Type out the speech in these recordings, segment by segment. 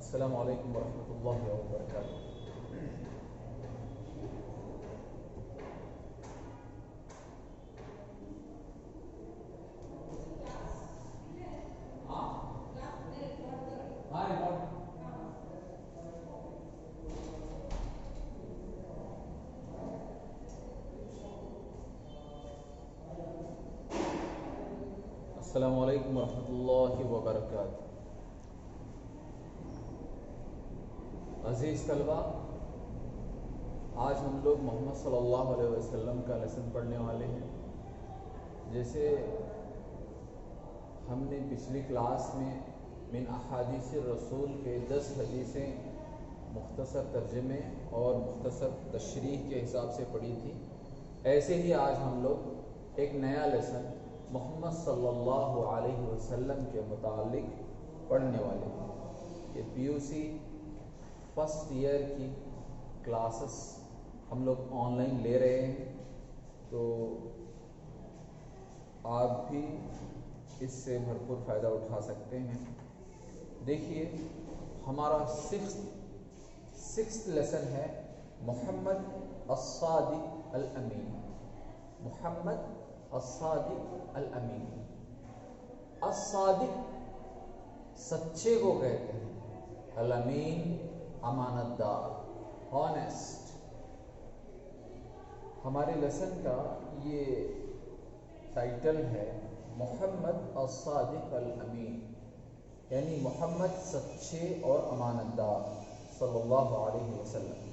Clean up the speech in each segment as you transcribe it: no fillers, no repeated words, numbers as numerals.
السلام علیکم ورحمۃ اللہ وبرکاتہ۔ السلام علیکم ورحمۃ اللہ وبرکاتہ۔ عزیز طلبہ، آج ہم لوگ محمد صلی اللہ علیہ وسلم کا لیسن پڑھنے والے ہیں۔ جیسے ہم نے پچھلی کلاس میں من احادیث رسول کے 10 حدیثیں مختصر ترجمے اور مختصر تشریح کے حساب سے پڑھی تھی، ایسے ہی آج ہم لوگ ایک نیا لیسن محمد صلی اللہ علیہ وسلم کے متعلق پڑھنے والے ہیں۔ یہ پی یو سی فرسٹ ایئر کی کلاسز ہم لوگ آن لائن لے رہے ہیں، تو آپ بھی اس سے بھرپور فائدہ اٹھا سکتے ہیں۔ دیکھیے، ہمارا سکسth لیسن ہے محمد الصادق الامین۔ محمد الصادق الامین۔ الصادق سچے کو کہتے ہیں، الامین امانت دار، ہانیسٹ۔ ہمارے لیسن کا یہ ٹائٹل ہے محمد الصادق الامین، یعنی محمد سچے اور امانت دار صلی اللہ علیہ وسلم۔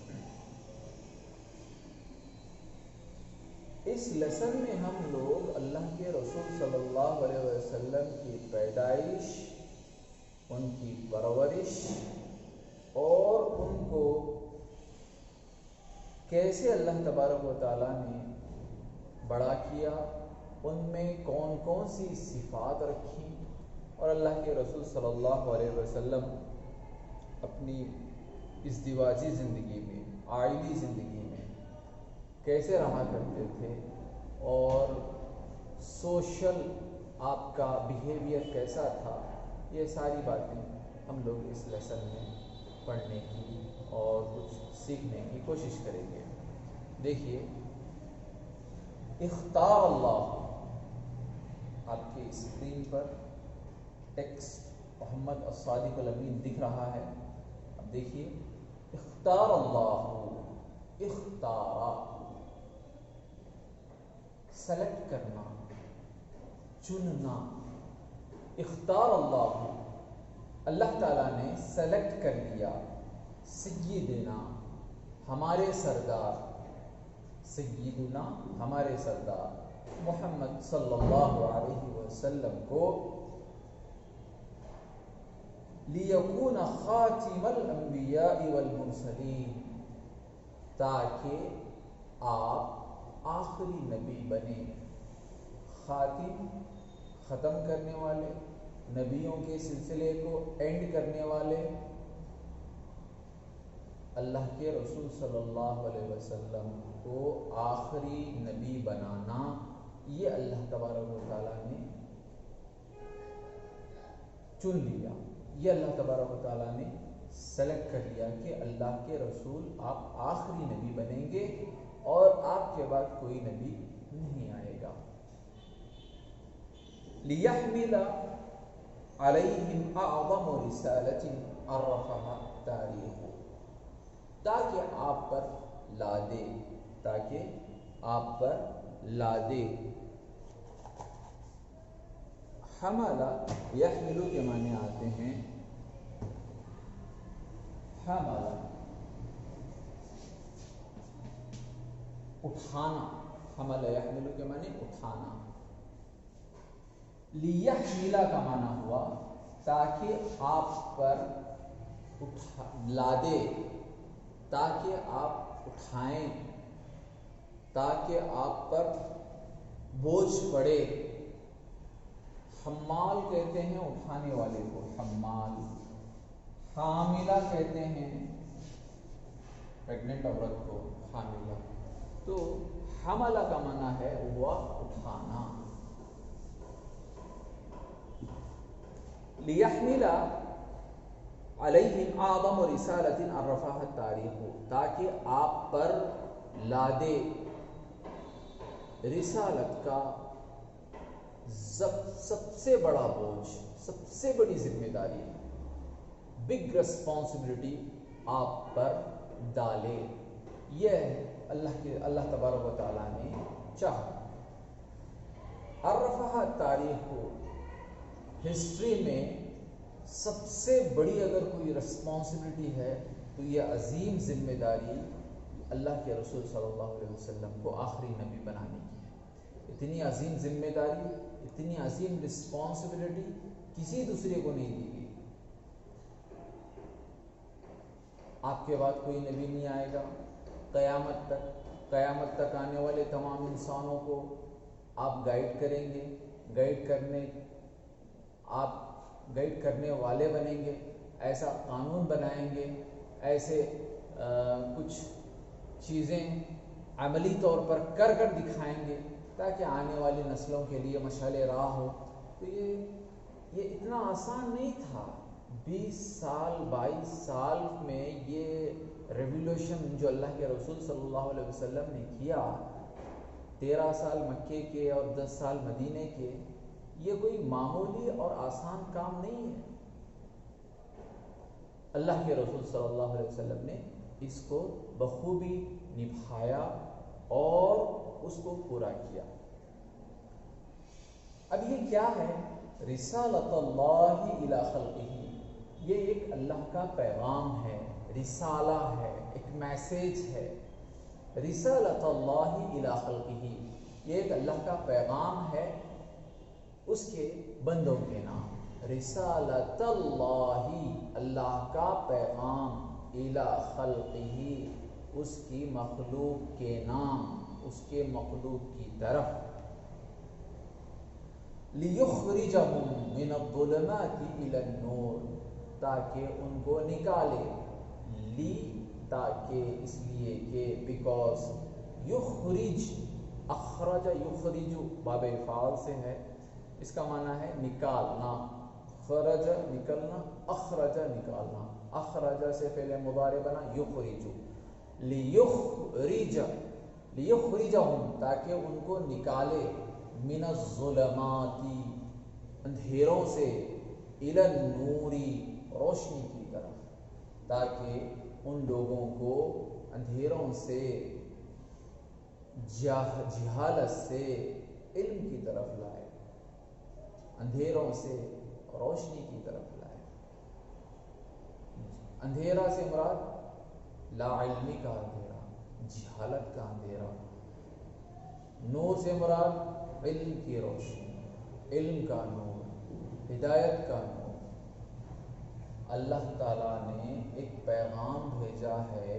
اس لیسن میں ہم لوگ اللہ کے رسول صلی اللہ علیہ وسلم کی پیدائش، ان کی پرورش اور ان کو کیسے اللہ تبارک و تعالیٰ نے بڑا کیا، ان میں کون کون سی صفات رکھی، اور اللہ کے رسول صلی اللہ علیہ وسلم اپنی ازدواجی زندگی میں، عائلی زندگی میں کیسے رہا کرتے تھے، اور سوشل آپ کا بیہیویئر کیسا تھا، یہ ساری باتیں ہم لوگ اس لیسن میں پڑھنے کی اور کچھ سیکھنے کی کوشش کریں گے۔ دیکھیے، اختار اللہ، آپ کی اسکرین پر ٹیکسٹ محمد الصادق الامین دکھ رہا ہے۔ اب دیکھیے، اختار اللہ، اختارا سلیکٹ کرنا، چننا۔ اختار اللہ، اللہ تعالیٰ نے سلیکٹ کر لیا، سیدنا ہمارے سردار، سیدنا ہمارے سردار محمد صلی اللہ علیہ وسلم کو، لیکون خاتم الانبیاء والمرسلین، تاکہ آپ آخری نبی بنے۔ خاتم، ختم کرنے والے، نبیوں کے سلسلے کو اینڈ کرنے والے، اللہ کے رسول صلی اللہ علیہ وسلم کو آخری نبی بنانا، یہ اللہ تبارک و تعالیٰ نے چن لیا، یہ اللہ تبارک و تعالیٰ نے سلیکٹ کر لیا کہ اللہ کے رسول آپ آخری نبی بنیں گے اور آپ کے بعد کوئی نبی نہیں آئے گا۔ لِيَحْمِلَ عَلَيْهِمْ أَعْظَمُ رِسَالَةٍ عَرَّفَهَا تَارِيخُ، تاکہ آپ پر لا دے، تاکہ آپ پر لا دے۔ حملہ، یحملو کے معنی آتے ہیں حملہ، اٹھانا، حملہ یحملو کے معنی اٹھانا۔ لیحملہ کا معنی ہوا تاکہ آپ پر لا دے، تاکہ آپ اٹھائیں، تاکہ آپ پر بوجھ پڑے۔ حمال کہتے ہیں اٹھانے والے کو، حمال۔ حاملہ کہتے ہیں پریگننٹ عورت کو، حاملہ۔ تو حملہ کا معنی ہے ہوا اٹھانا۔ لیحملہ علیہم اعظم رسالت عرفها التاریخ، تاکہ آپ پر لادے رسالت کا سب سے بڑا بوجھ، سب سے بڑی ذمہ داری، بگ ریسپانسبلٹی آپ پر ڈالے. یہ اللہ تبارک و تعالیٰ نے چاہا. عرفہ تاریخ کو ہسٹری میں سب سے بڑی اگر کوئی ریسپانسبلٹی ہے تو یہ عظیم ذمہ داری اللہ کے رسول صلی اللہ علیہ وسلم کو آخری نبی بنانے کی ہے. اتنی عظیم ذمہ داری، اتنی عظیم رسپانسبلٹی کسی دوسرے کو نہیں دی گئی. آپ کے بعد کوئی نبی نہیں آئے گا قیامت تک آنے والے تمام انسانوں کو آپ گائیڈ کریں گے، آپ گائیڈ کرنے والے بنیں گے، ایسا قانون بنائیں گے، ایسے کچھ چیزیں عملی طور پر کر دکھائیں گے تاکہ آنے والی نسلوں کے لیے مشعل راہ ہو. تو یہ اتنا آسان نہیں تھا. 20 سال 22 سال میں یہ ریولیوشن جو اللہ کے رسول صلی اللہ علیہ وسلم نے کیا، 13 سال مکے کے اور 10 سال مدینے کے، یہ کوئی معمولی اور آسان کام نہیں ہے. اللہ کے رسول صلی اللہ علیہ وسلم نے اس کو بخوبی نبھایا اور اس کو پورا کیا. اب یہ کیا ہے؟ رسالت اللہ الی خلقہ، یہ ایک اللہ کا پیغام ہے، رسالہ ہے، ایک میسیج ہے. رسالت اللہ الی خلقہ، یہ ایک اللہ کا پیغام ہے اس کے بندوں کے نام. رسالت اللہ، اللہ کا پیغام، الی خلقہ، اس کی مخلوق کے نام، اس کے مخلوق کی طرف. لیخرجہم من الظلمات الی النور، تاکہ ان کو نکالے. تاکہ اس لیے کہ بیکاز یخرج، اخرج یخرج باب فعال سے ہے، اس کا معنی ہے نکالنا. خرج نکلنا، اخرج نکالنا. اخرج سے پہلے مضارع بنا یخرج. لیخرجہم، تاکہ ان کو نکالے، من الظلمات، اندھیروں سے، الی النور، روشنی کی طرف. تاکہ ان لوگوں کو اندھیروں سے، جہالت سے علم کی طرف لائے، اندھیروں سے روشنی کی طرف لائے. اندھیرا سے مراد لا علمی کا اندھیرا، جہالت کا اندھیرا. نور سے مراد علم کی روشنی، علم کا نور، ہدایت کا نور. اللہ تعالیٰ نے ایک پیغام بھیجا ہے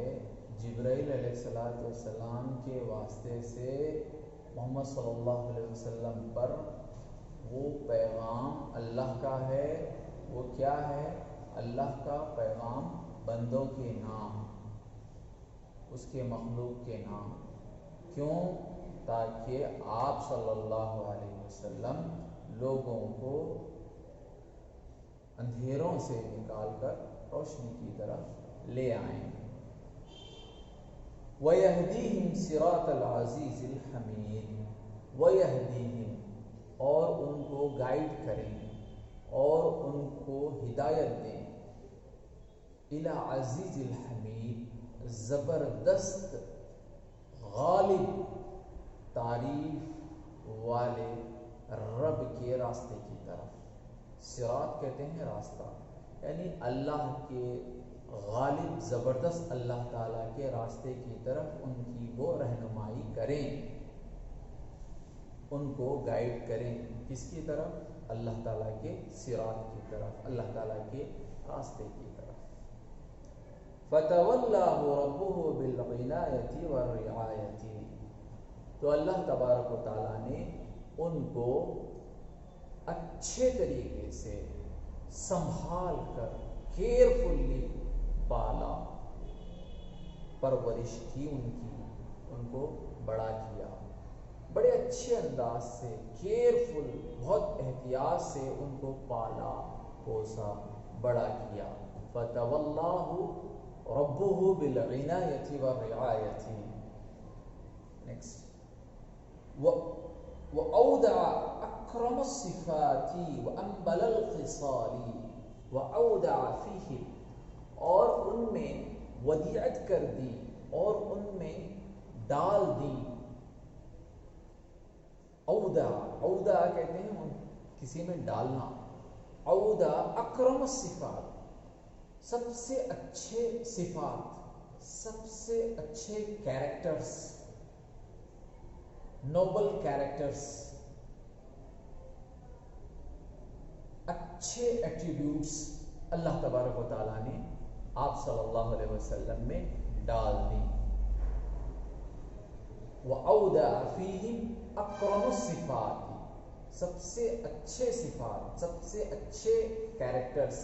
جبرائیل علیہ السلام کے واسطے سے محمد صلی اللہ علیہ وسلم پر. وہ پیغام اللہ کا ہے. وہ کیا ہے؟ اللہ کا پیغام بندوں کے نام، اس کے مخلوق کے نام. کیوں؟ تاکہ آپ صلی اللہ علیہ وسلم لوگوں کو اندھیروں سے نکال کر روشنی کی طرف لے آئیں. وَيَهْدِيهِمْ صِرَاطَ الْعَزِيزِ الْحَمِيدِ، وَيَهْدِيهِمْ، اور ان کو گائیڈ کریں اور ان کو ہدایت دیں، اِلَى عَزِيزِ الْحَمِيدِ، زبردست غالب تعریف والے رب کے راستے کی طرف. صراط کہتے ہیں راستہ، یعنی اللہ کے غالب زبردست اللہ تعالیٰ کے راستے کی طرف ان کی وہ رہنمائی کریں، ان کو گائیڈ کریں. کس کی طرف؟ اللہ تعالیٰ کے صراط کی طرف، اللہ تعالیٰ کے راستے کی طرف. فَتَوَلَّاهُ رَبُّهُ بِالْعِنَایَةِ وَالرِّعَایَةِ، تو اللہ تبارک و تعالیٰ نے ان کو اچھے طریقے سے سنبھال کر، کیئرفلی پالا، پرورش کی ان کی، ان کو بڑا کیا، بڑے اچھے انداز سے، کیئرفل، بہت احتیاط سے ان کو پالا، پوسا، بڑا کیا. فتولاه ربه بالعنایة والرعایة. Next. وأودع أكرم الصفات وأنبل الخصال وأودع فيه، اور ان میں ودیعت کر دی اور ان میں ڈال دی. اودع، اودع کہتے ہیں کسی میں ڈالنا. اودع اکرم الصفات، سب سے اچھے صفات، سب سے اچھے کیریکٹرز، نوبل کیریکٹرز، اچھے ایٹریبیوٹس اللہ تبارک و تعالیٰ نے آپ صلی اللہ علیہ وسلم میں ڈال دی. وَأَوْدَعَ فِيهِمْ أَكْرَمُ الصِّفَاتِ، سب سے اچھے صفات، سب سے اچھے کیریکٹرز،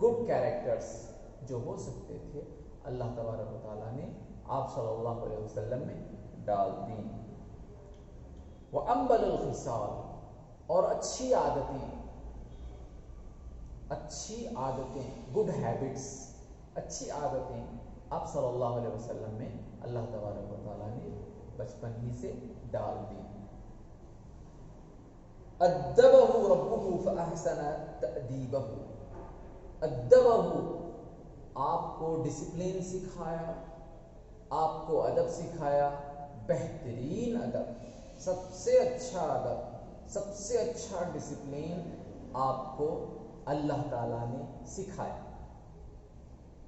گڈ کیریکٹرز جو ہو سکتے تھے اللہ تبارک و تعالیٰ نے آپ صلی اللہ علیہ وسلم میں ڈال دی. وَأَنْبَلَ الْخِصَالِ، اور اچھی عادتیں، اچھی عادتیں، گڈ ہیبٹس، اچھی عادتیں آپ صلی اللہ علیہ وسلم میں اللہ تبارک و تعالیٰ نے بچپن ہی سے ڈال دی. ادبہ ربہ فاحسن تأدیبہ، ادبہ، آپ کو ڈسپلن سکھایا، آپ کو ادب سکھایا، بہترین ادب، سب سے اچھا ادب، سب سے اچھا ڈسپلن آپ کو اللہ تعالیٰ نے سکھایا.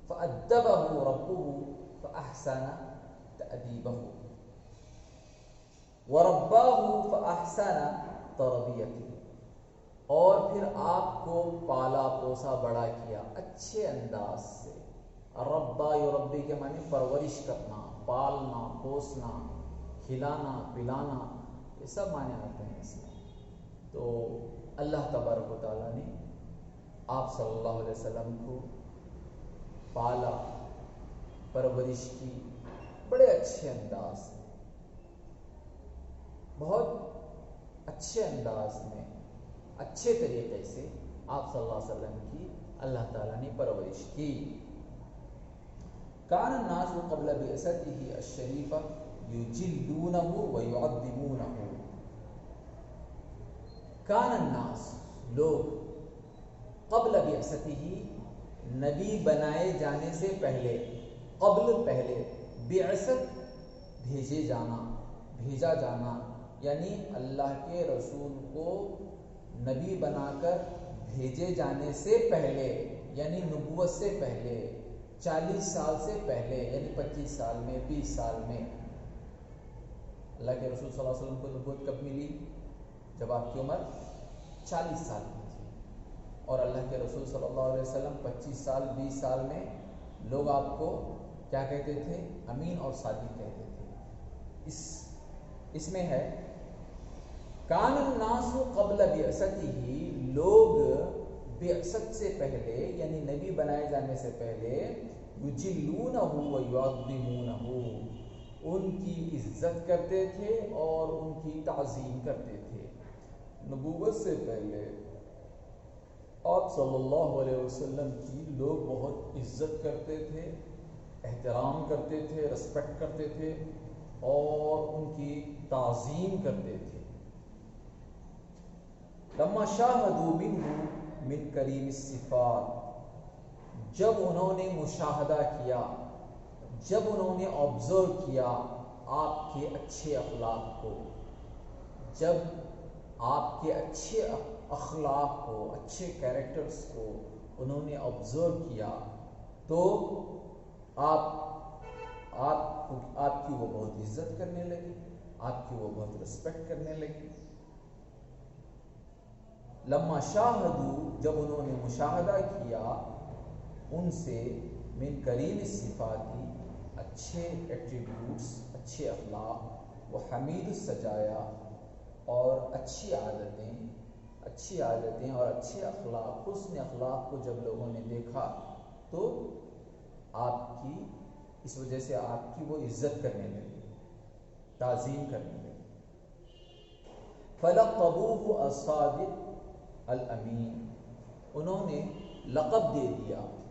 فأدبہ ربہ فاحسن تأدیبہ ورباہ فاحسن تربیتہ، اور پھر آپ کو پالا پوسا بڑا کیا اچھے انداز سے. ربا یربی کے معنی پرورش کرنا، پالنا، پوسنا، کھلانا، پلانا، یہ سب معنی آتے ہیں اس میں. تو اللہ تبارک و تعالیٰ نے آپ صلی اللہ علیہ وسلم کو پالا، پرورش کی بڑے اچھے انداز میں، بہت اچھے انداز میں، اچھے طریقے سے آپ صلی اللہ علیہ وسلم کی اللہ تعالیٰ نے پرورش کی. کان الناس قبل بعثته الشریفہ یجلونہ ویعظمونہ. کان الناس، لوگ، قبل بعثته، نبی بنائے جانے سے پہلے، قبل پہلے، بعثت بھیجے جانا، بھیجا جانا، یعنی اللہ کے رسول کو نبی بنا کر بھیجے جانے سے پہلے، یعنی نبوت سے پہلے، 40 سال سے پہلے، یعنی 25 سال میں، 20 سال میں. اللہ کے رسول صلی اللہ علیہ وسلم کو نبوت کب ملی؟ جب آپ کی عمر 40 سال کی تھی. اور اللہ کے رسول صلی اللہ علیہ وسلم 25 سال 20 سال میں لوگ آپ کو کیا کہتے تھے؟ امین اور صادق کہتے تھے. اس میں ہے کان الناس قبل بعثتہ، لوگ بعثت سے پہلے یعنی نبی بنائے جانے سے پہلے، یجلونہ ویعظمونہ، ان کی عزت کرتے تھے اور ان کی تعظیم کرتے تھے. نبوت سے پہلے آپ صلی اللہ علیہ وسلم کی لوگ بہت عزت کرتے تھے، احترام کرتے تھے، رسپیکٹ کرتے تھے اور ان کی تعظیم کرتے تھے. لما شاہدوا منہ من کریم الصفات، جب انہوں نے مشاہدہ کیا، جب انہوں نے آبزرو کیا آپ کے اچھے اخلاق کو، جب آپ کے اچھے اخلاق کو، اچھے کیریکٹرز کو انہوں نے آبزرو کیا تو آپ کی وہ بہت عزت کرنے لگے، آپ کی وہ بہت رسپیکٹ کرنے لگے. لما شاہدوا، جب انہوں نے مشاہدہ کیا ان سے، من کریم الصفاتی، اچھے ایٹریبیوٹس، اچھے اخلاق، وہ حمید السجایا، اور اچھی عادتیں اور اچھے اخلاق، حسن اخلاق کو جب لوگوں نے دیکھا تو آپ کی، اس وجہ سے آپ کی وہ عزت کرنے لگے، تعظیم کرنے لگے. فلقبوہ الصادق الامین، انہوں نے لقب دے دیا،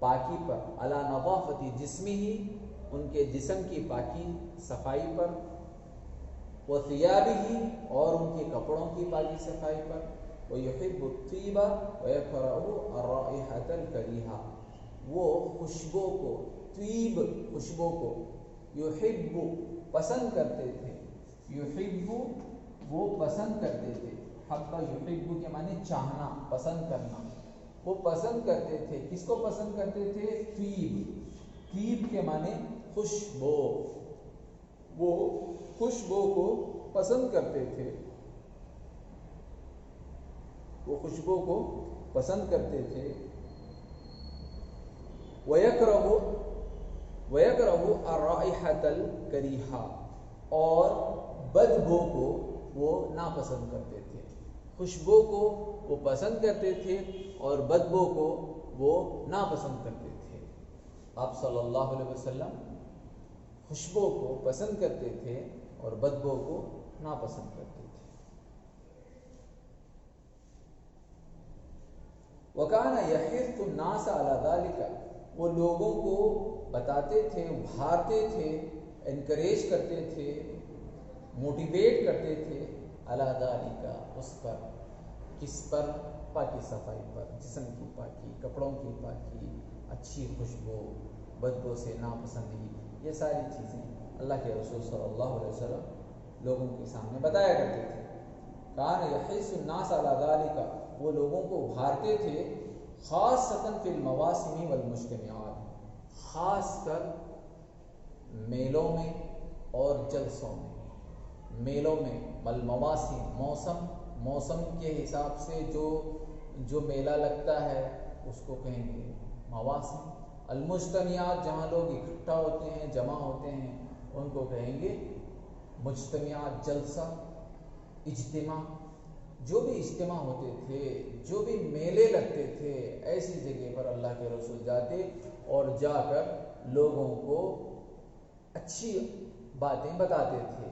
پاکی پر، علی نظافت جسمہ، ان کے جسم کی پاکی صفائی پر، وثیابہ، اور ان کے کپڑوں کی پاکی صفائی پر، ویحب الطیب ویکرہ الرائحۃ الکریہہ، وہ خوشبو کو، طیب خوشبو کو، یحب پسند کرتے تھے، یحب وہ پسند کرتے تھے، حب یحب کے معنی چاہنا، پسند کرنا، وہ پسند کرتے تھے، کس کو پسند کرتے تھے؟ طیب، طیب کے معنی خوشبو، وہ خوشبو کو پسند کرتے تھے، وہ خوشبو کو پسند کرتے تھے، وَيَكْرَهُ الرَّائِحَةَ الْكَرِيهَةَ، اور بدبو کو وہ ناپسند کرتے تھے، خوشبو کو وہ پسند کرتے تھے اور بدبو کو وہ ناپسند کرتے تھے۔ آپ صلی اللہ علیہ وسلم خوشبو کو پسند کرتے تھے اور بدبو کو ناپسند کرتے تھے۔ وَكَانَ يَحِثُّ النَّاسَ عَلَى ذَلِكَ، وہ لوگوں کو بتاتے تھے، ابھارتے تھے، انکریج کرتے تھے، موٹیویٹ کرتے تھے، عَلَى ذَلِكَ، اس پر، کس پر؟ پاکی صفائی پر، جسم کی پاکی، کپڑوں کی پاکی، اچھی خوشبو، بدبو سے ناپسندی، یہ ساری چیزیں اللہ کے رسول صلی اللہ علیہ وسلم لوگوں کے سامنے بتایا کرتے تھے۔ کان یحث الناس علی ذلک، وہ لوگوں کو ابھارتے تھے، خاصۃ فی المواسم والمجتمعات، خاص کر میلوں میں اور جلسوں میں، میلوں میں، المواسم، موسم کے حساب سے جو میلہ لگتا ہے اس کو کہیں گے مواسم، المجتمعات، جہاں لوگ اکٹھا ہوتے ہیں، جمع ہوتے ہیں، ان کو کہیں گے مجتمعات، جلسہ، اجتماع۔ جو بھی اجتماع ہوتے تھے، جو بھی میلے لگتے تھے، ایسی جگہ پر اللہ کے رسول جاتے اور جا کر لوگوں کو اچھی باتیں بتاتے تھے۔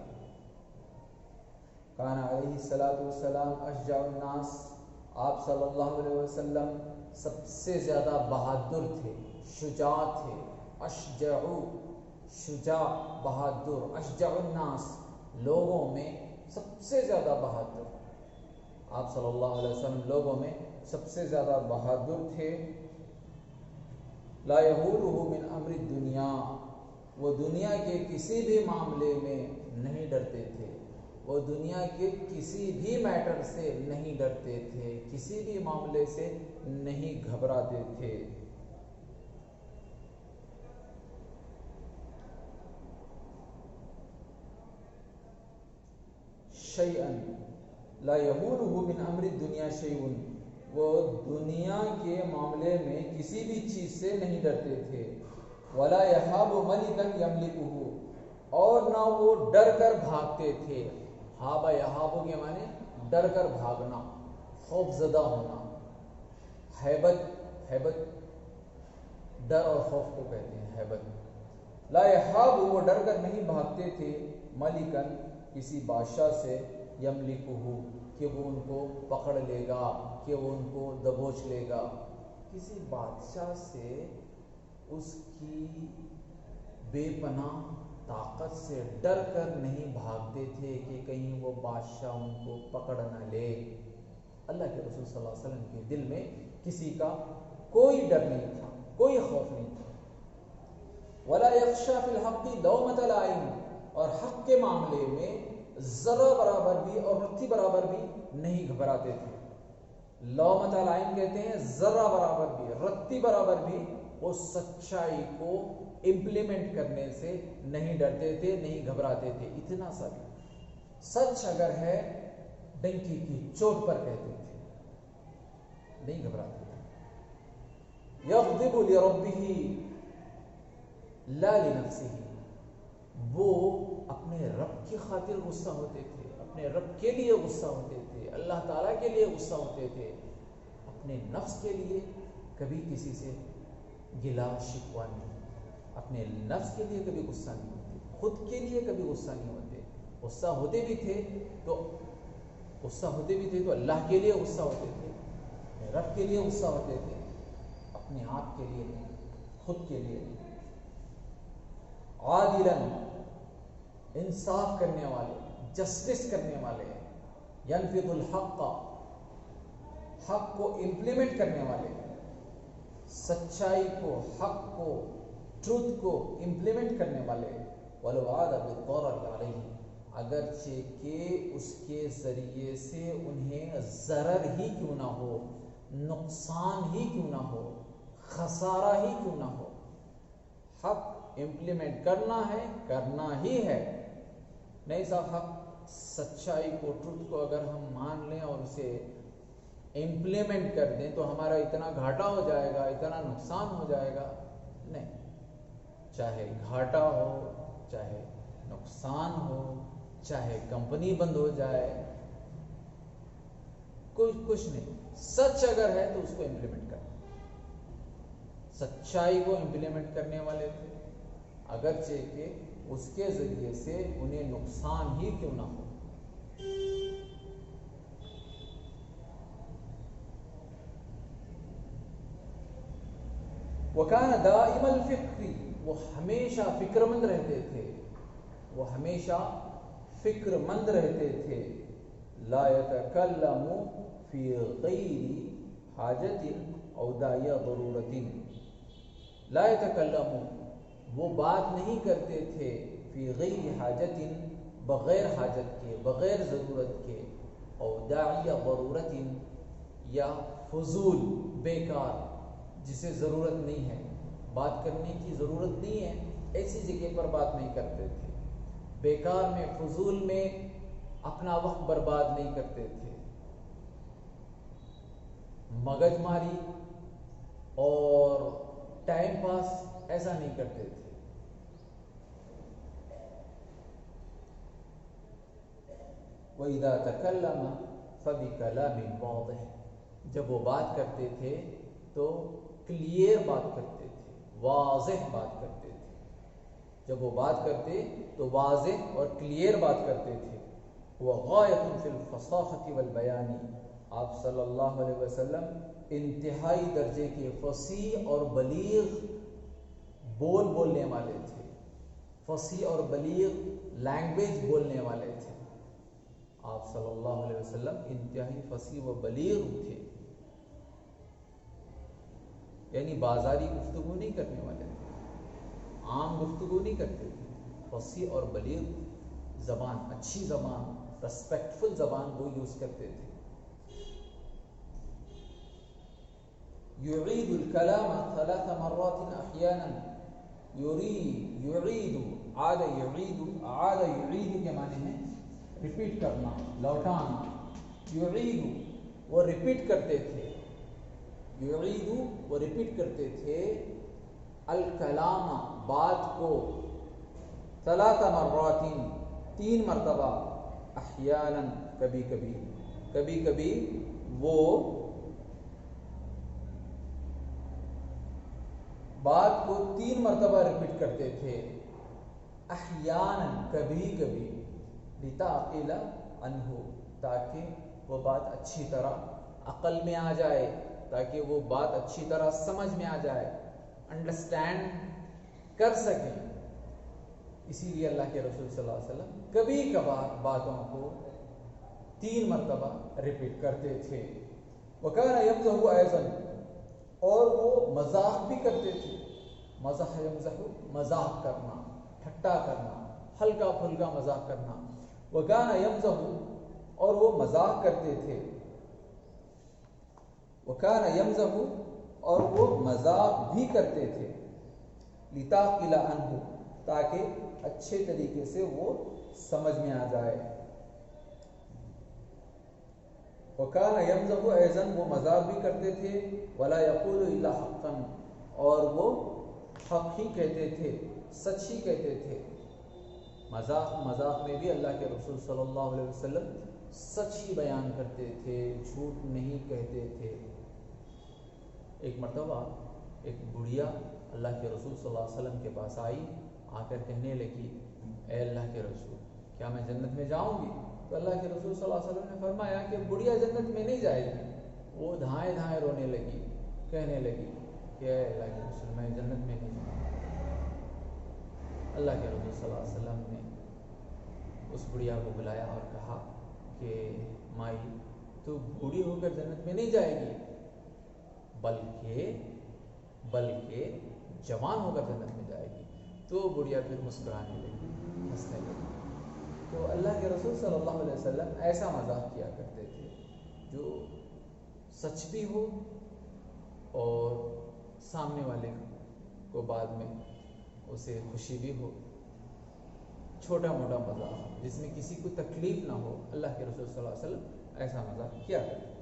کان علیہ الصلوۃ والسلام اشجع الناس، آپ صلی اللہ علیہ وسلم سب سے زیادہ بہادر تھے، شجاع تھے، اشجع، شجاع، بہادر، اشجع الناس، لوگوں میں سب سے زیادہ بہادر، آپ صلی اللہ علیہ وسلم لوگوں میں سب سے زیادہ بہادر تھے۔ لا یہولہ من امر الدنیا، وہ دنیا کے کسی بھی معاملے میں نہیں ڈرتے تھے، وہ دنیا کے کسی بھی میٹر سے نہیں ڈرتے تھے، کسی بھی معاملے سے نہیں گھبراتے تھے۔ شیئن، لا یہولہ من امر الدنیا شیئن، وہ دنیا کے معاملے میں کسی بھی چیز سے نہیں ڈرتے تھے۔ ولا یہاب ملکا یملکہ، اور نہ وہ ڈر کر بھاگتے تھے، ہابا یہابو کے معنی ڈر کر بھاگنا، خوف زدہ ہونا، ہیبت ڈر اور خوف کو کہتے ہیں ہیبت۔ لا یہاب، وہ ڈر کر نہیں بھاگتے تھے، ملکن، کسی بادشاہ سے، یملکہ، کہ وہ ان کو پکڑ لے گا، کہ وہ ان کو دبوچ لے گا، کسی بادشاہ سے اس کی بے پناہ طاقت سے ڈر کر نہیں بھاگتے تھے کہ کہیں وہ بادشاہ ان کو پکڑ نہ لے۔ اللہ کے رسول صلی اللہ علیہ وسلم کے دل میں کسی کا کوئی ڈر نہیں تھا، کوئی خوف نہیں تھا۔ ولا یخشی فی الحق لومۃ لائم، اور حق کے معاملے میں ذرہ برابر بھی اور رتی برابر بھی نہیں گھبراتے تھے۔ لومۃ لائم کہتے ہیں ذرہ برابر بھی، رتی برابر بھی، وہ سچائی کو امپلیمنٹ کرنے سے نہیں ڈرتے تھے، نہیں گھبراتے تھے۔ اتنا سا سچ اگر ہے ڈنکی کی چوٹ پر کہتے تھے، نہیں گھبراتے تھے۔ یغضب لربہ لا لنفسہ، وہ اپنے رب کی خاطر غصہ ہوتے تھے، اپنے رب کے لیے غصہ ہوتے تھے، اللہ تعالیٰ کے لیے غصہ ہوتے تھے، اپنے نفس کے لیے کبھی کسی سے گلا شکوہ نہیں، اپنے نفس کے لیے کبھی غصہ نہیں ہوتے، خود کے لیے کبھی غصہ نہیں ہوتے۔ غصہ ہوتے بھی تھے تو اللہ کے لیے غصہ ہوتے تھے، اپنے رب کے لیے غصہ ہوتے تھے، اپنے آپ کے لیے نہیں۔ خود کے لیے نہیں. عادلاً انصاف کرنے والے، جسٹس کرنے والے، ینفذ الحق حق کو امپلیمنٹ کرنے والے، سچائی کو، حق کو، ٹروتھ کو امپلیمنٹ کرنے والے. ولو عاد بالضرر علیہ، اگرچہ کہ اس کے ذریعے سے انہیں ضرر ہی کیوں نہ ہو، نقصان ہی کیوں نہ ہو، خسارہ ہی کیوں نہ ہو. حق امپلیمنٹ کرنا ہے، کرنا ہی ہے. نہیں صاحب، حق سچائی کو، ٹروتھ کو اگر ہم مان لیں اور اسے امپلیمنٹ کر دیں تو ہمارا اتنا گھاٹا ہو جائے گا، اتنا نقصان ہو جائے گا. نہیں، چاہے گھاٹا ہو، چاہے نقصان ہو، چاہے کمپنی بند ہو جائے، کچھ نہیں. سچ اگر ہے تو اس کو امپلیمنٹ کرنا. سچائی کو امپلیمنٹ کرنے والے تھے، اگرچہ کہ اس کے ذریعے سے انہیں نقصان ہی کیوں نہ ہو. وَكَانَ دَائِمَ الْفِكْرِ، وہ ہمیشہ فکر مند رہتے تھے، وہ ہمیشہ فکر مند رہتے تھے. لَا يَتَكَلَّمُ فِي غَيْرِ حَاجَةٍ أَوْ دَاعِيَ ضَرُورَةٍ. لَا يَتَكَلَّمُ، وہ بات نہیں کرتے تھے، فی غیر حاجت، بغیر حاجت کے، بغیر ضرورت کے، او داعی ضرورت، یا فضول، بیکار، جسے ضرورت نہیں ہے، بات کرنے کی ضرورت نہیں ہے، ایسی جگہ پر بات نہیں کرتے تھے. بیکار میں، فضول میں اپنا وقت برباد نہیں کرتے تھے. مگج ماری اور ٹائم پاس ایسا نہیں کرتے تھے. وَإِذَا تَكَلَّمَ فَبِكَلَامٍ وَاضِحٍ، جب وہ بات کرتے تھے تو کلیئر بات کرتے تھے، واضح بات کرتے تھے. جب وہ بات کرتے تو واضح اور کلیئر بات کرتے تھے. وَغَایَةٌ فِي الْفَصَاحَةِ وَالْبَيَانِ، آپ صلی اللہ علیہ وسلم انتہائی درجے کے فصیح اور بلیغ بولنے والے تھے. فصیح اور بلیغ لینگویج بولنے والے تھے. آپ صلی اللہ علیہ وسلم انتہائی فصیح و بلیغ تھے، یعنی بازاری گفتگو نہیں کرنے والے تھے، عام گفتگو نہیں کرتے تھے. فصیح اور بلیغ زبان، اچھی زبان، ریسپیکٹفل زبان وہ یوز کرتے تھے. یعید الکلام 3 مرات احیانا، یعید، عاد یعید، عاد یعید کے معنی ہے ریپیٹ کرنا، لوٹانا. یعید، وہ ریپیٹ کرتے تھے، یعید وہ ریپیٹ کرتے تھے، الکلام بات کو، 3 مرات 3 مرتبہ، احیانا کبھی کبھی، کبھی کبھی وہ بات کو 3 مرتبہ ریپیٹ کرتے تھے. احیانا کبھی کبھی، لتعقل عنہ، تاکہ وہ بات اچھی طرح عقل میں آ جائے، تاکہ وہ بات اچھی طرح سمجھ میں آ جائے، انڈرسٹینڈ کر سکیں. اسی لیے اللہ کے رسول صلی اللہ علیہ وسلم کبھی کبھار باتوں کو 3 مرتبہ ریپیٹ کرتے تھے. وَكَانَ يَمْزَحُ أَيْضًا، اور وہ مزاح بھی کرتے تھے. مزح یمزح، مزاح کرنا، ٹھٹا کرنا، ہلکا پھلکا مزاح کرنا. وَكَانَ يَمْزَحُ، اور وہ مزاح کرتے تھے. وَكَانَ يَمْزَحُ، اور وہ مزاح بھی کرتے تھے. لِتَعْقِلَ عَنْهُ، تاکہ اچھے طریقے سے وہ سمجھ میں آ جائے. وَكَانَ يَمْزَحُ أَيْضًا، وہ مزاح بھی کرتے تھے. وَلَا يَقُولُ إِلَّا حَقًّا، اور وہ حق ہی کہتے تھے، سچ ہی کہتے تھے. مذاق میں بھی اللہ کے رسول صلی اللہ علیہ وسلم سچ ہی بیان کرتے تھے، جھوٹ نہیں کہتے تھے. ایک مرتبہ ایک بڑھیا اللہ کے رسول صلی اللہ علیہ وسلم کے پاس آئی، آ کر کہنے لگی، اے اللہ کے رسول، کیا میں جنت میں جاؤں گی؟ تو اللہ کے رسول صلی اللہ علیہ وسلم نے فرمایا کہ بڑھیا جنت میں نہیں جائے گی. وہ دھائیں دھائیں رونے لگی، کہنے لگی کہ اے اللہ کے رسول میں جنت میں نہیں جاؤں. اللہ کے رسول صلی اللہ علیہ وسلم نے اس بڑھیا کو بلایا اور کہا کہ مائی تو بوڑھی ہو کر جنت میں نہیں جائے گی، بلکہ جوان ہو کر جنت میں جائے گی. تو وہ بڑھیا پھر مسکرانے لگی، ہنسنے لگی. تو اللہ کے رسول صلی اللہ علیہ وسلم ایسا مذاق کیا کرتے تھے جو سچ بھی ہو اور سامنے والے کو بعد میں اسے خوشی بھی ہو. چھوٹا موٹا مذاق جس میں کسی کو تکلیف نہ ہو، اللہ کے رسول صلی اللہ علیہ وسلم ایسا مذاق کیا کرتے تھے.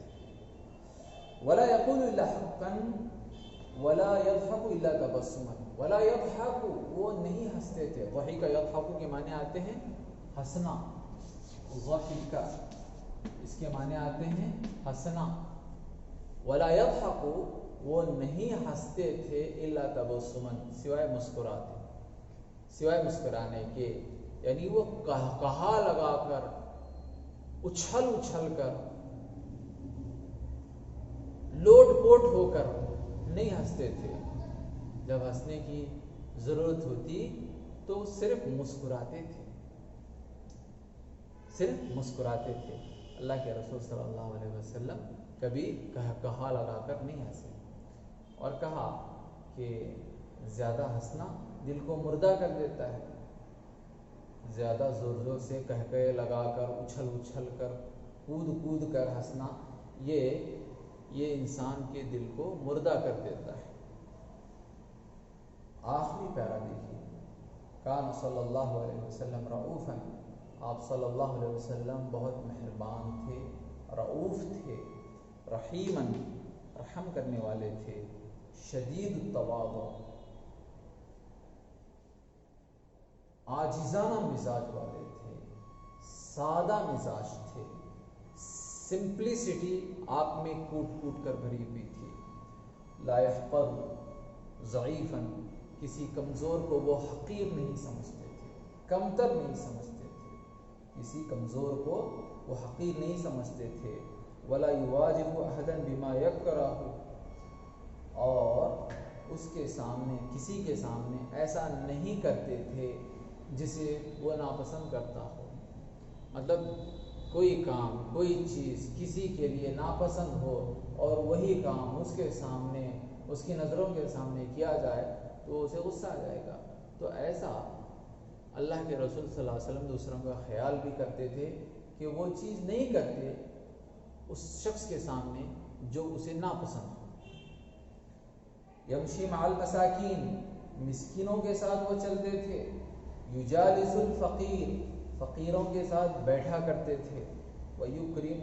ولا يقول الا حقا ولا يضحك الا تبسما. ولا يضحك وہ نہیں ہنستے تھے. ضحك يضحك کے معنی آتے ہیں ہنسنا. ضحك اس کے معنی آتے ہیں ہنسنا. ولا يضحك وہ نہیں ہنستے تھے الا تبسما سوائے مسکرانے کے. یعنی وہ کہا لگا کر اچھل کر لوٹ پوٹ ہو کر نہیں ہنستے تھے. جب ہنسنے کی ضرورت ہوتی تو صرف مسکراتے تھے. اللہ کے رسول صلی اللہ علیہ وسلم کبھی کہا لگا کر نہیں ہنسے. اور کہا کہ زیادہ ہنسنا دل کو مردہ کر دیتا ہے. زیادہ زور سے کہہ لگا کر اچھل کر کود کر ہنسنا یہ انسان کے دل کو مردہ کر دیتا ہے. آخری پیرا دیکھیے. کان صلی اللہ علیہ وسلم رؤوفا. آپ صلی اللہ علیہ وسلم بہت مہربان تھے، رؤوف تھے، رحیما رحم کرنے والے تھے، شدید التواضع عاجزانہ مزاج والے تھے، سادہ مزاج تھے. سمپلسٹی آپ میں کوٹ کر بھری ہوئی تھی. لا يحقر ضعیفا کسی کمزور کو وہ حقیر نہیں سمجھتے تھے، کمتر نہیں سمجھتے تھے. کسی کمزور کو وہ حقیر نہیں سمجھتے تھے. ولا يواجب احدا بما يكره اور اس کے سامنے کسی کے سامنے ایسا نہیں کرتے تھے جسے وہ ناپسند کرتا ہو. مطلب کوئی کام کوئی چیز کسی کے لیے ناپسند ہو اور وہی کام اس کے سامنے اس کی نظروں کے سامنے کیا جائے تو اسے غصہ آ جائے گا. تو ایسا اللہ کے رسول صلی اللہ علیہ وسلم دوسروں کا خیال بھی کرتے تھے کہ وہ چیز نہیں کرتے اس شخص کے سامنے جو اسے ناپسند ہو. یمشی مع المساکین مسکینوں کے ساتھ وہ چلتے تھے. یجالس الفقیر فقیروں کے ساتھ بیٹھا کرتے تھے. ویکرم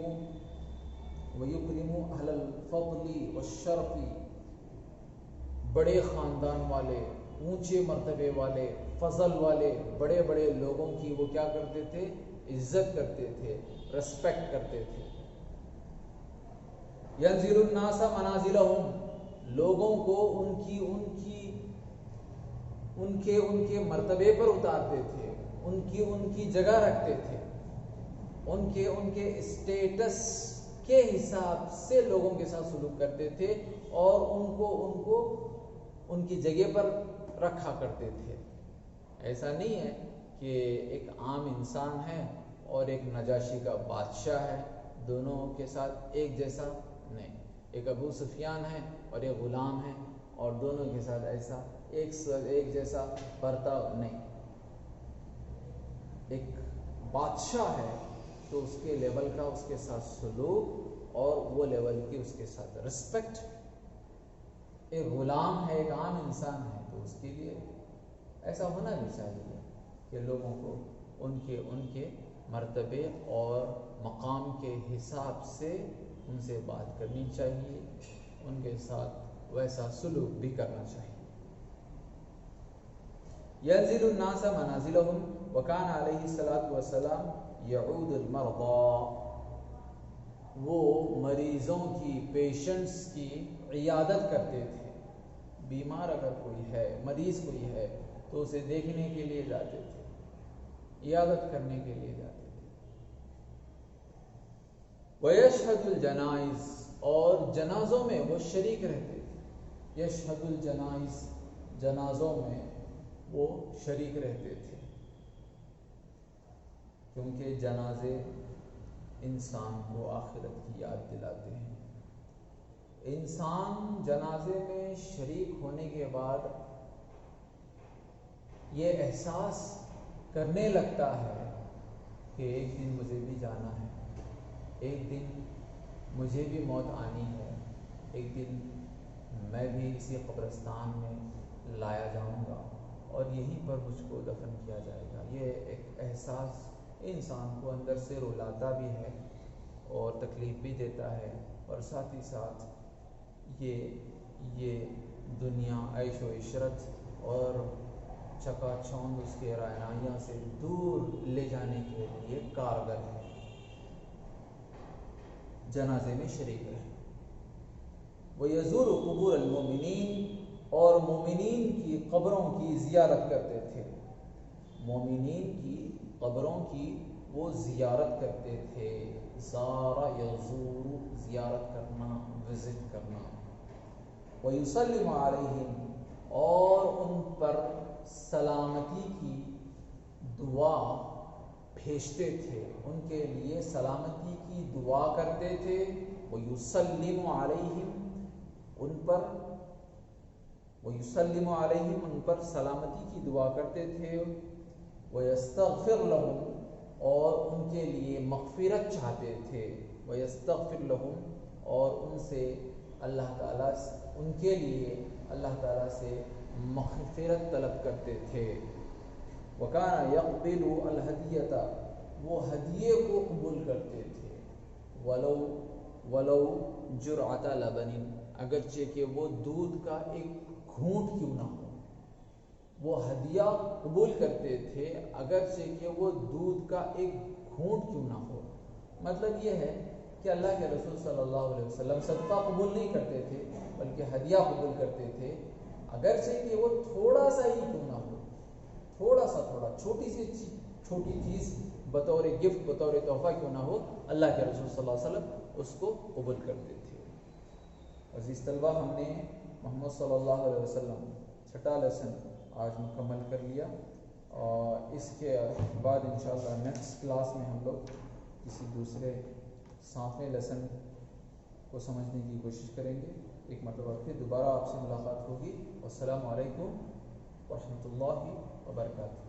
اہل الفضل والشرف بڑے خاندان والے، اونچے مرتبے والے، فضل والے بڑے بڑے لوگوں کی وہ کیا کرتے تھے؟ عزت کرتے تھے، ریسپیکٹ کرتے تھے. ینزل الناس منازلہم لوگوں کو ان کے مرتبے پر اتارتے تھے، ان کی جگہ رکھتے تھے. ان کے اسٹیٹس کے حساب سے لوگوں کے ساتھ سلوک کرتے تھے اور ان کو ان کی جگہ پر رکھا کرتے تھے. ایسا نہیں ہے کہ ایک عام انسان ہے اور ایک نجاشی کا بادشاہ ہے، دونوں کے ساتھ ایک جیسا نہیں. ایک ابو سفیان ہے اور ایک غلام ہے اور دونوں کے ساتھ ایسا ایک جیسا برتاؤ نہیں. ایک بادشاہ ہے تو اس کے لیول کا اس کے ساتھ سلوک اور وہ لیول کی اس کے ساتھ رسپیکٹ. ایک غلام ہے، ایک عام انسان ہے تو اس کے لیے ایسا ہونا بھی چاہیے کہ لوگوں کو ان کے مرتبے اور مقام کے حساب سے ان سے بات کرنی چاہیے، ان کے ساتھ ویسا سلوک بھی کرنا چاہیے. ينزل الناس منازلهم وكان عليه الصلاة والسلام يعود المرضى وہ مریضوں کی پیشنٹس کی عیادت کرتے تھے. بیمار اگر کوئی ہے، مریض کوئی ہے تو اسے دیکھنے کے لیے جاتے تھے، عیادت کرنے کے لیے جاتے تھے. وَيَشْهَدُ الْجَنَائِزِ اور جنازوں میں وہ شریک رہتے تھے. یشہد الجنائز، جنازوں میں وہ شریک رہتے تھے، کیونکہ جنازے انسان کو آخرت کی یاد دلاتے ہیں۔ انسان جنازے میں شریک ہونے کے بعد یہ احساس کرنے لگتا ہے کہ ایک دن مجھے بھی جانا ہے، ایک دن مجھے بھی موت آنی ہے، ایک دن میں بھی اسی قبرستان میں لایا جاؤں گا اور یہیں پر مجھ کو دفن کیا جائے گا۔ یہ ایک احساس انسان کو اندر سے رلاتا بھی ہے اور تکلیف بھی دیتا ہے، اور ساتھ ہی ساتھ یہ دنیا عیش و عشرت اور چکا چوند اس کے رعنائیاں سے دور لے جانے کے لیے کارگر ہے۔ جنازے میں شریک رہے۔ وَيَزُورُ قُبُورَ الْمُؤْمِنِينَ، اور مومنین کی قبروں کی زیارت کرتے تھے، مومنین کی قبروں کی وہ زیارت کرتے تھے۔ زارا یزور، زیارت کرنا، وزٹ کرنا۔ وَيُسَلِّمُ عَلَيْهِمْ، اور ان پر سلامتی کی دعا بھیجتے تھے، ان کے لیے سلامتی کی دعا کرتے تھے۔ وَيُسَلِّمُ عَلَيْهِمْ، وَيُسَلِّمُ عَلَيْهِمْ، ان پر سلامتی کی دعا کرتے تھے۔ وَيَسْتَغْفِرْ لَهُمْ، اور ان کے لیے مغفرت چاہتے تھے۔ وَيَسْتَغْفِرْ لَهُمْ، اور ان سے اللہ تعالیٰ، ان کے لیے اللہ تعالیٰ سے مغفرت طلب کرتے تھے۔ وَكَانَ يَقْبِلُ الْهَدِيَّةَ، وہ ہدیے کو قبول کرتے تھے۔ وَلَوْ جُرْعَةَ لَبَنٍ، اگرچہ کہ وہ دودھ کا ایک گھونٹ کیوں نہ ہو، وہ ہدیہ قبول کرتے تھے اگرچہ کہ وہ دودھ کا ایک گھونٹ کیوں نہ ہو۔ مطلب یہ ہے کہ اللہ کے رسول صلی اللہ علیہ وسلم صدقہ قبول نہیں کرتے تھے بلکہ ہدیہ قبول کرتے تھے، اگرچہ کہ وہ تھوڑا سا ہی کیوں نہ ہو، تھوڑا چھوٹی سی چھوٹی چیز بطور گفٹ، بطور تحفہ کیوں نہ ہو، اللہ کے رسول صلی اللہ علیہ وسلم اس کو قبول کرتے تھے۔ عزیز طلبہ، ہم نے محمد صلی اللہ علیہ وسلم چھٹا لیسن آج مکمل کر لیا، اور اس کے بعد انشاءاللہ نیکسٹ کلاس میں ہم لوگ کسی دوسرے 7ویں لیسن کو سمجھنے کی کوشش کریں گے۔ ایک مرتبہ پھر دوبارہ آپ سے ملاقات ہوگی۔ السلام علیکم ورحمۃ اللہ وبرکاتہ۔